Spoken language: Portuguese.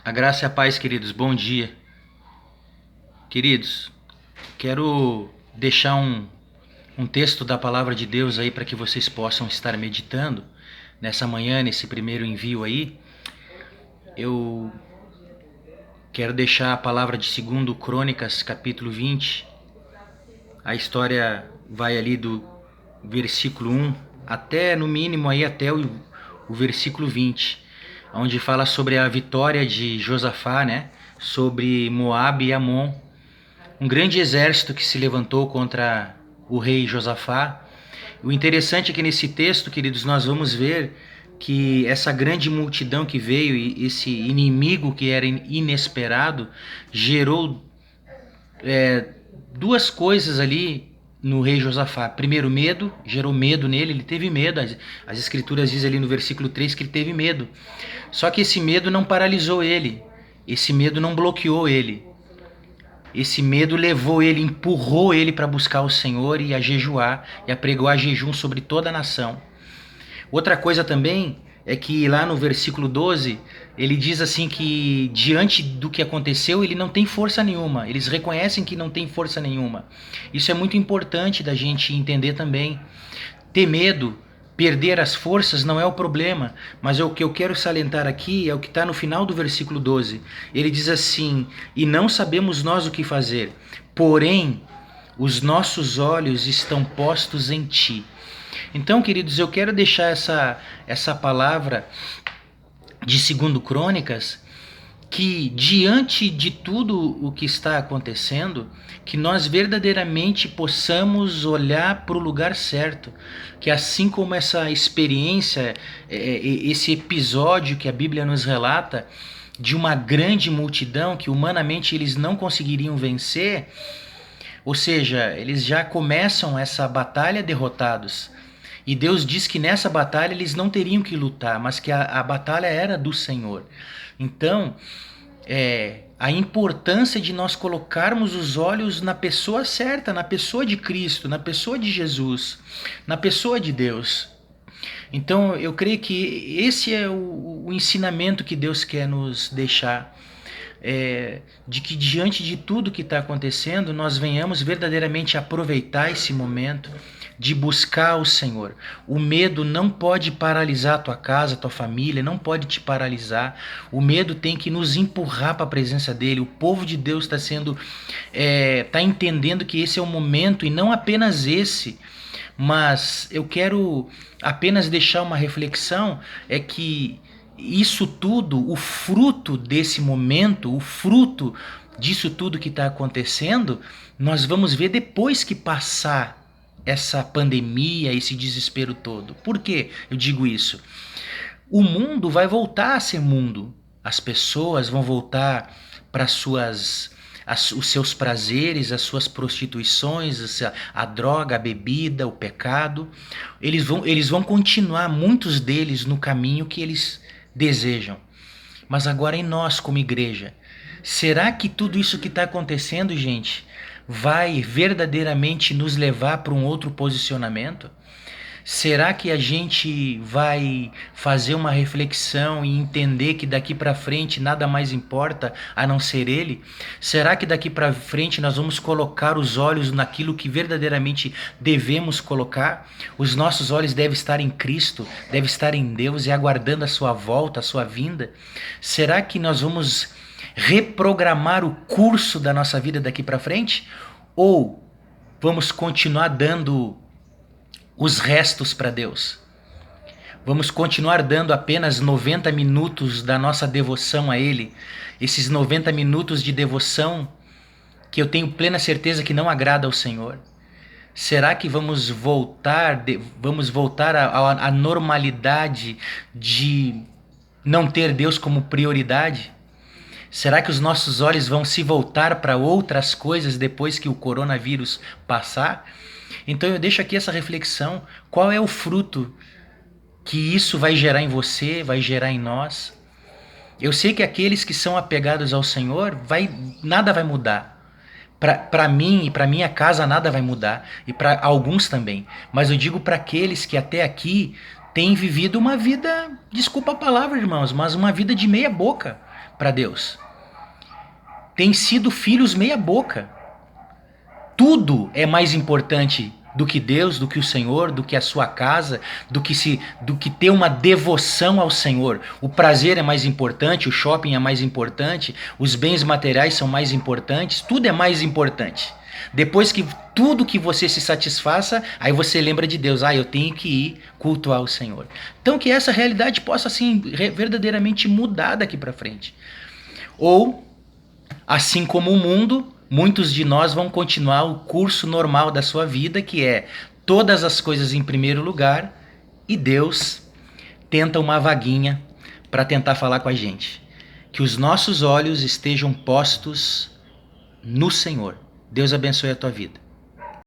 A graça e a paz, queridos. Bom dia. Queridos, quero deixar um texto da palavra de Deus aí para que vocês possam estar meditando nessa manhã, nesse primeiro envio aí. Eu quero deixar a palavra de 2 Crônicas, capítulo 20. A história vai ali do versículo 1 até, no mínimo, aí até o versículo 20, onde fala sobre a vitória de Josafá, né? Sobre Moabe e Amon, um grande exército que se levantou contra o rei Josafá. O interessante é que nesse texto, queridos, nós vamos ver que essa grande multidão que veio e esse inimigo que era inesperado gerou duas coisas ali no rei Josafá. Primeiro, medo, gerou medo nele, ele teve medo. As escrituras dizem ali no versículo 3 que ele teve medo. Só que esse medo não paralisou ele, esse medo não bloqueou ele. Esse medo levou ele, empurrou ele para buscar o Senhor e a jejuar, e a pregoar jejum sobre toda a nação. Outra coisa também é que lá no versículo 12, ele diz assim que diante do que aconteceu, ele não tem força nenhuma. Eles reconhecem que não tem força nenhuma. Isso é muito importante da gente entender também. Ter medo, perder as forças não é o problema, mas o que eu quero salientar aqui é o que está no final do versículo 12. Ele diz assim: e não sabemos nós o que fazer, porém os nossos olhos estão postos em ti. Então, queridos, eu quero deixar essa palavra de 2 Crônicas, que diante de tudo o que está acontecendo, que nós verdadeiramente possamos olhar para o lugar certo, que assim como essa experiência, esse episódio que a Bíblia nos relata, de uma grande multidão que humanamente eles não conseguiriam vencer, ou seja, eles já começam essa batalha derrotados. E Deus diz que nessa batalha eles não teriam que lutar, mas que a batalha era do Senhor. Então, a importância de nós colocarmos os olhos na pessoa certa, na pessoa de Cristo, na pessoa de Jesus, na pessoa de Deus. Então, eu creio que esse é o ensinamento que Deus quer nos deixar. De que diante de tudo que está acontecendo, nós venhamos verdadeiramente aproveitar esse momento de buscar o Senhor. O medo não pode paralisar a tua casa, a tua família, não pode te paralisar. O medo tem que nos empurrar para a presença dele. O povo de Deus está entendendo que esse é o momento, e não apenas esse, mas eu quero apenas deixar uma reflexão, é que isso tudo, o fruto desse momento, o fruto disso tudo que está acontecendo, nós vamos ver depois que passar essa pandemia, esse desespero todo. Por que eu digo isso? O mundo vai voltar a ser mundo. As pessoas vão voltar para os seus prazeres, as suas prostituições, a droga, a bebida, o pecado. Eles vão continuar, muitos deles, no caminho que eles desejam. Mas agora em nós, como igreja, será que tudo isso que está acontecendo, gente, vai verdadeiramente nos levar para um outro posicionamento? Será que a gente vai fazer uma reflexão e entender que daqui para frente nada mais importa a não ser Ele? Será que daqui para frente nós vamos colocar os olhos naquilo que verdadeiramente devemos colocar? Os nossos olhos devem estar em Cristo, devem estar em Deus e aguardando a sua volta, a sua vinda? Será que nós vamos reprogramar o curso da nossa vida daqui para frente? Ou vamos continuar dando os restos para Deus? Vamos continuar dando apenas 90 minutos da nossa devoção a Ele? Esses 90 minutos de devoção que eu tenho plena certeza que não agrada ao Senhor? Será que vamos voltar à normalidade de não ter Deus como prioridade? Será que os nossos olhos vão se voltar para outras coisas depois que o coronavírus passar? Então eu deixo aqui essa reflexão: qual é o fruto que isso vai gerar em você, vai gerar em nós? Eu sei que aqueles que são apegados ao Senhor, nada vai mudar. Para mim e para minha casa nada vai mudar, e para alguns também. Mas eu digo para aqueles que até aqui tem vivido uma vida, desculpa a palavra, irmãos, mas uma vida de meia boca para Deus. Tem sido filhos meia boca. Tudo é mais importante do que Deus, do que o Senhor, do que a sua casa, do que ter uma devoção ao Senhor. O prazer é mais importante, o shopping é mais importante, os bens materiais são mais importantes, tudo é mais importante. Depois que tudo que você se satisfaça, aí você lembra de Deus. Eu tenho que ir cultuar o Senhor. Então que essa realidade possa assim verdadeiramente mudar daqui para frente. Ou, assim como o mundo, muitos de nós vão continuar o curso normal da sua vida, que é todas as coisas em primeiro lugar, e Deus tenta uma vaguinha para tentar falar com a gente. Que os nossos olhos estejam postos no Senhor. Deus abençoe a tua vida.